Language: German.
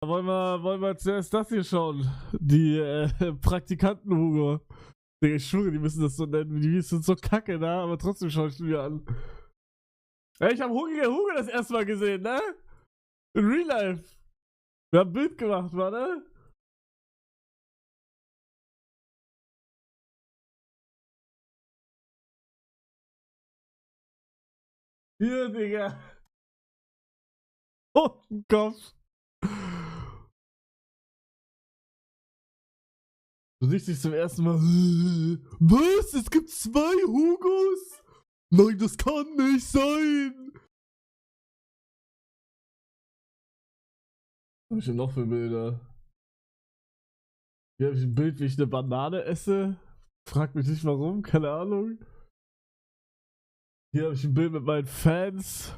wollen wir zuerst das hier schauen? Die Praktikanten Hugo. Digga, ich schwöre, die müssen das so nennen. Die sind so kacke, ne? Aber trotzdem schaue ich mir an. Ey, ich habe Hugo das erste Mal gesehen, ne? In Real Life. Wir haben ein Bild gemacht, warte. Hier, Digga. Oh, Kopf. Du siehst dich zum ersten Mal. Was? Es gibt 2 Hugos? Nein, das kann nicht sein. Was hab ich denn noch für Bilder? Hier habe ich ein Bild, wie ich eine Banane esse. Frag mich nicht warum, keine Ahnung. Hier habe ich ein Bild mit meinen Fans.